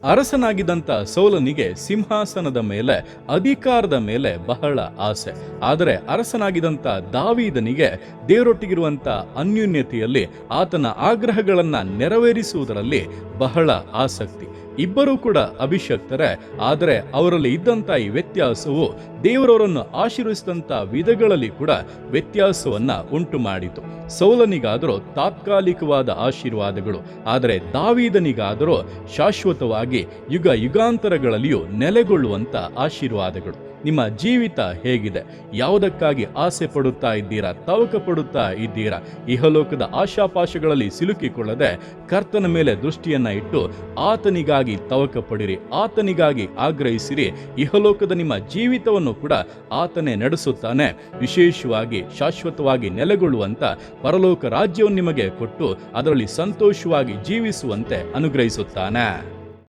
ಅರಸನಾಗಿದ್ದಂಥ ಸೌಲನಿಗೆ ಸಿಂಹಾಸನದ ಮೇಲೆ, ಅಧಿಕಾರದ ಮೇಲೆ ಬಹಳ ಆಸೆ. ಆದರೆ ಅರಸನಾಗಿದ್ದಂಥ ದಾವೀದನಿಗೆ ದೇವರೊಟ್ಟಿಗಿರುವಂಥ ಅನ್ಯೋನ್ಯತೆಯಲ್ಲಿ, ಆತನ ಆಗ್ರಹಗಳನ್ನು ನೆರವೇರಿಸುವುದರಲ್ಲಿ ಬಹಳ ಆಸಕ್ತಿ. ಇಬ್ಬರೂ ಕೂಡ ಅಭಿಷಕ್ತರೇ, ಆದರೆ ಅವರಲ್ಲಿ ಇದ್ದಂಥ ಈ ವ್ಯತ್ಯಾಸವು ದೇವರವರನ್ನು ಆಶೀರ್ವಿಸಿದಂಥ ವಿಧಗಳಲ್ಲಿ ಕೂಡ ವ್ಯತ್ಯಾಸವನ್ನ ಉಂಟು ಮಾಡಿತು. ಸೌಲನಿಗಾದರೂ ತಾತ್ಕಾಲಿಕವಾದ ಆಶೀರ್ವಾದಗಳು, ಆದರೆ ದಾವೀದನಿಗಾದರೂ ಶಾಶ್ವತವಾಗಿ ಯುಗ ಯುಗಾಂತರಗಳಲ್ಲಿಯೂ ನೆಲೆಗೊಳ್ಳುವಂಥ ಆಶೀರ್ವಾದಗಳು. ನಿಮ್ಮ ಜೀವಿತ ಹೇಗಿದೆ? ಯಾವುದಕ್ಕಾಗಿ ಆಸೆ ಪಡುತ್ತಾ ಇದ್ದೀರಾ? ತವಕ ಪಡುತ್ತಾ ಇದ್ದೀರಾ? ಇಹಲೋಕದ ಆಶಾಪಾಶಗಳಲ್ಲಿ ಸಿಲುಕಿಕೊಳ್ಳದೆ ಕರ್ತನ ಮೇಲೆ ದೃಷ್ಟಿಯನ್ನ ಇಟ್ಟು ಆತನಿಗಾಗಿ ತವಕ ಪಡಿರಿ, ಆತನಿಗಾಗಿ ಆಗ್ರಹಿಸಿರಿ. ಇಹಲೋಕದ ನಿಮ್ಮ ಜೀವಿತವನ್ನು ಕೂಡ ಆತನೇ ನಡೆಸುತ್ತಾನೆ. ವಿಶೇಷವಾಗಿ ಶಾಶ್ವತವಾಗಿ ನೆಲೆಗೊಳ್ಳುವಂತ ಪರಲೋಕ ರಾಜ್ಯವನ್ನು ನಿಮಗೆ ಕೊಟ್ಟು ಅದರಲ್ಲಿ ಸಂತೋಷವಾಗಿ ಜೀವಿಸುವಂತೆ ಅನುಗ್ರಹಿಸುತ್ತಾನೆ.